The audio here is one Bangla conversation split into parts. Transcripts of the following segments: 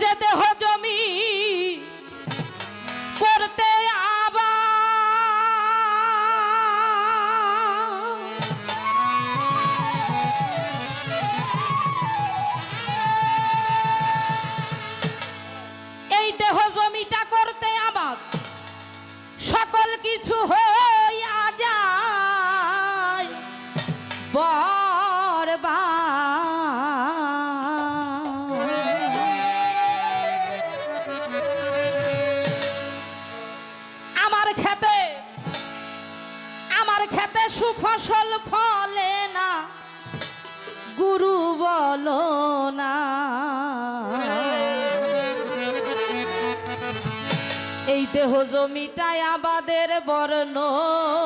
যে দেহ জমি করতে এই দেহ জমিটা করতে আবাদ সকল কিছু হইয়া যায় আমার খেতে সুফসল ফলে না গুরু বলো না এই দেহ জমিটাই আবাদের বর্ণনা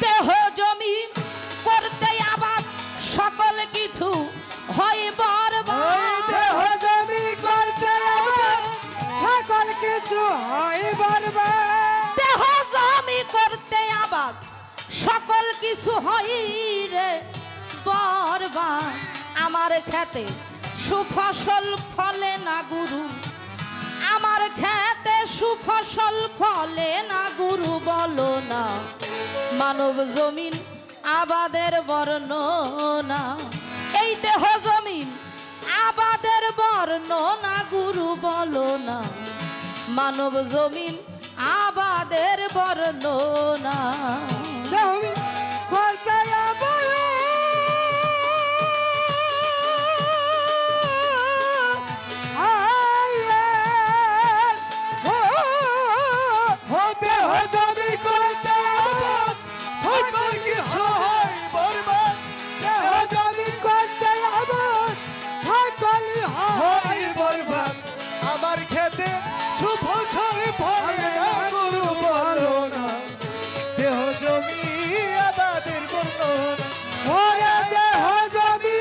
দেহ জমি করতে আবাদ সকল কিছু হয় বরবাদ দেহ জমি করতে আবাদ সকল কিছু হয় বরবাদ দেহ জমি করতে আবাদ সকল কিছু হয় রে বরবাদ আমার খেতে সুফসল ফলে না গুরু আমার খেতে সুফসল ফলে না গুরু বলো না মানব জমিন আবাদের বর্ণনা এই দেহ জমিন আবাদের বর্ণনা গুরু বলো না মানব জমিন আবাদের বর্ণনা জমি করতে আবাদ দেহ জমি করতে আবাদ সকল কিছু হয় বরবাদ দেহ জমি করতে আবাদ সকল হয় বরবাদ আমার খেতে সুফসল ফলে না গুরু বলো না দেহ জমি আবাদের বর্ণনা দেহ জমি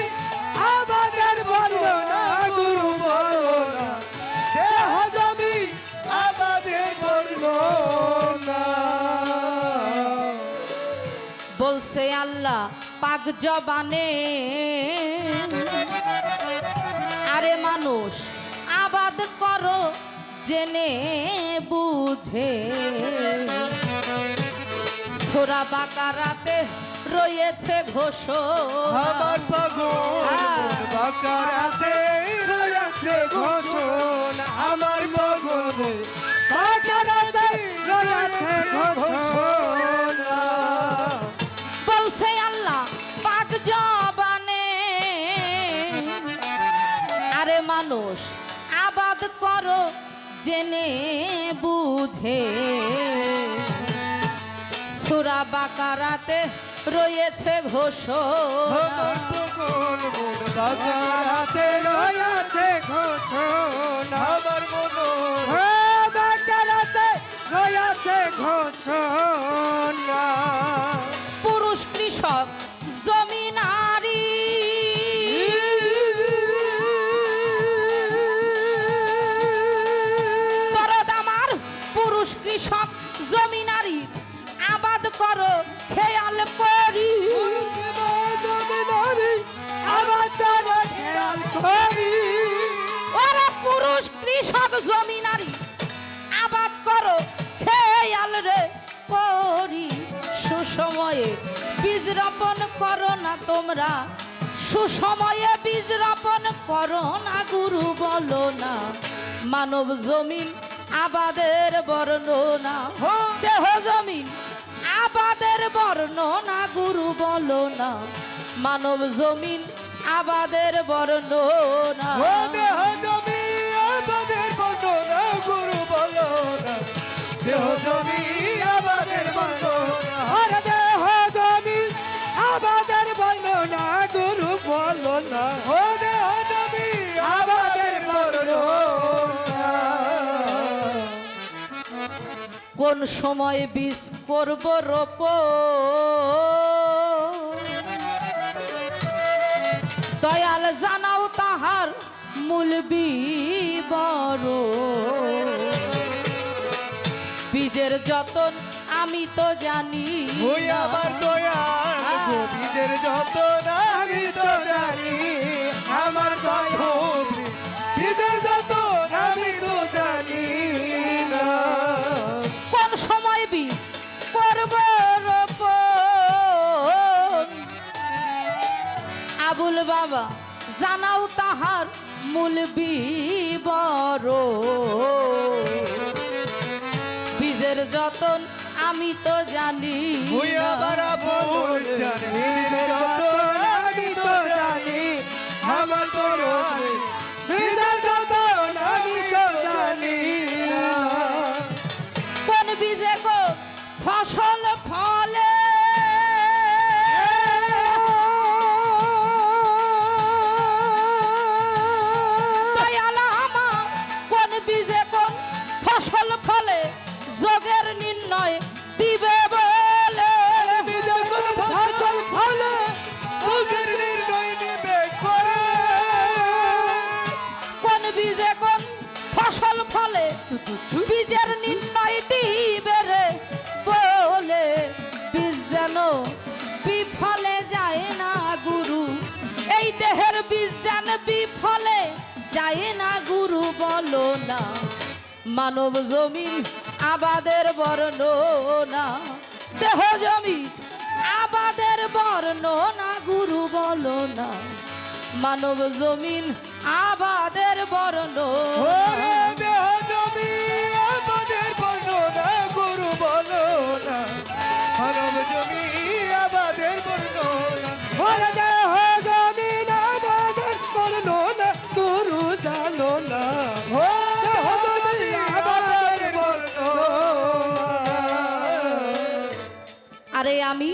আবাদের বর্ণনা গুরু বলো না দেহ জমি আবাদের বর্ণনা বলছে আল্লাহ পাক জবানে আরে মানুষ আবাদ করো জেনে বুঝে সূরা বাকারাতে রয়েছে ঘোষণা আমার পাগল বাকারাতে রয়েছে ঘোষণা আমার পাগল বাকারাতে রয়েছে ঘোষণা বলছে আল্লাহ পাক জবানে আরে মানুষ আবাদ করো জেনে বুঝে সূরা বাকারাতে রয়েছে ঘোষণা আমার পাগল বাকারাতে রয়েছে ঘোষণা আমার পাগল বাকারাতে রয়েছে ঘোষণা পুরুষ কৃষক জমিনারি দরদ আমার পুরুষ কৃষক জমিনারি আবাদ করো খেয়াল করি ওরা পুরুষ কৃষক জমিনারি আবাদ করো খেয়াল রে করি সুসময়ে বীজ রোপণ করো না তোমরা সুসময়ে বীজ রোপণ করো না গুরু বলো না মানব জমিন আবাদের বর্ণনা দেহ জমিন আবাদের বর্ণনা গুরু বলো না মানব জমিন আবাদের বর্ণনা দেহ জমি আবাদের বর্ণনা গুরু বলো না দেহ জমি আবাদের বর্ণনা দেহ জমি আবাদের বর্ণনা গুরু বলো না দেহ জমি আবাদের বর্ণনা কোন সময় বীজ করব রোপণ দয়াল জানাও তাহার মূল বিবরণ বীজের যতন আমি তো জানি ওই না। আমার দয়াল গো বীজের যতন আমি তো জানি আমার বন্ধু বীজের যতন আমি তো জানি না কোন সময় বীজ করব রোপণ আবুল বাবা জানাও তাহার মূল বিবরণ বীজের যতন আমি তো জানি ওই না। আমার আবুল জানি বীজের যতন আমি তো জানি আমার দয়াল বীজের যতন আমি তো জানি না কোন বীজে গো ফসল ফলে দয়াল আমার কোন বীজে কোন ফসল ফলে যোগের নির্ণয় দিবে বলে বীজের কোন ফসল ফলে তোদের নির্ণয় নেবে করে কোন বীজে কোন ফসল ফলে বীজের নির্ণয় দিবে রে বলে বীজ যেন বিফলে যায় না গুরু এই দেহের বীজ যেন বিফলে যায় না গুরু বলো না মানব জমিন আবাদের বর্ণনা দেহ জমি আবাদের বর্ণনা গুরু বলো না মানব জমিন আবাদের বর্ণনা ওরে দেহ জমি আমাদের বর্ণনা গুরু বলো না মানব জমি আমাদের বর্ণনা ওরে দেহ জমি আমাদের বর্ণনা গুরু জানো না ও দেহ জমি আমাদের বর্ণনা আরে আমি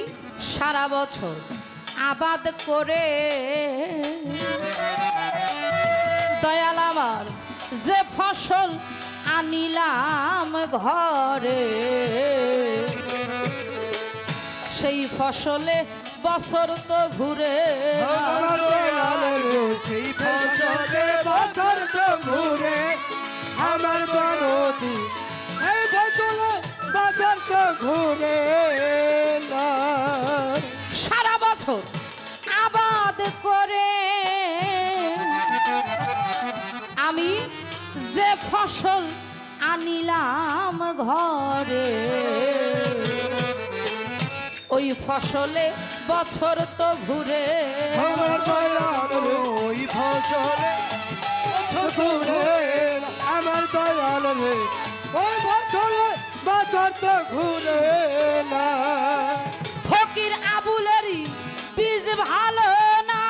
সারা বছর আবাদ করে দয়াল আমার যে ফসল আনিলাম ঘরে সেই ফসলে বছর তো ঘুরে আমার দয়ালের সেই ফসলে বছর তো ঘুরে আমার বনতি এই ফসলে বছর তো ঘুরে না সারা বছর আবাদ করে আমি যে ফসল আনিলাম ঘরে ওই ফসলে বছর তো ঘুরে আমার দয়ালের ওই ফসলে বছর ঘুরে না। আমার দয়ালের ওই ফসলে বছর তো ঘুরে না ফকির আবুলেরই বীজ ভালো না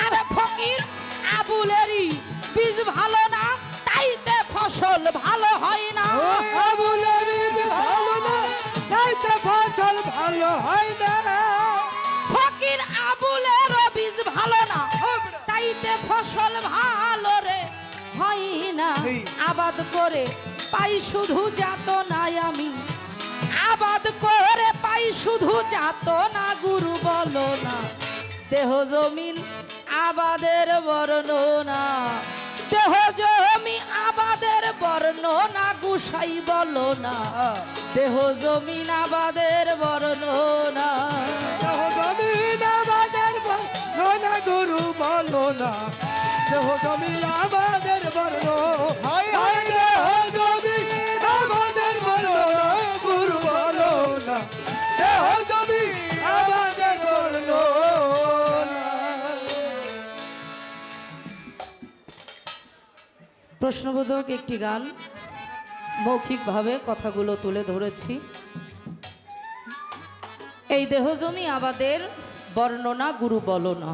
আরে ফকির আবুলেরই বীজ ভালো না তাইতে ফসল ভালো হয় না আবুলের ভালো না তাইতে ফসল ভালো হয় না ফকির আবুলের বীজ ভালো না তাইতে ফসল ভালো রে হয় না আবাদ করে পাই শুধু যাত নাই আমি আবাদ করে পাই শুধু যাত না গুরু বলো না দেহ জমিন আবাদের বর্ণনা দেহ জমি আবাদের বর্ণনা গুসাই বলো না দেহ জমিন আবাদের বর্ণনা দেহ জমিন আমাদের বর্ণনা গুরু বলো না দেহ জমি আমাদের বর্ণ দেহ জমি আমাদের বর্ণনা গুরু বলো না দেহ জমি আমাদের বর্ণনা প্রশ্নবোধক একটি গান মৌখিকভাবে কথাগুলো তুলে ধরেছি এই দেহ জমি আবাদের বর্ণনা গুরু বলো না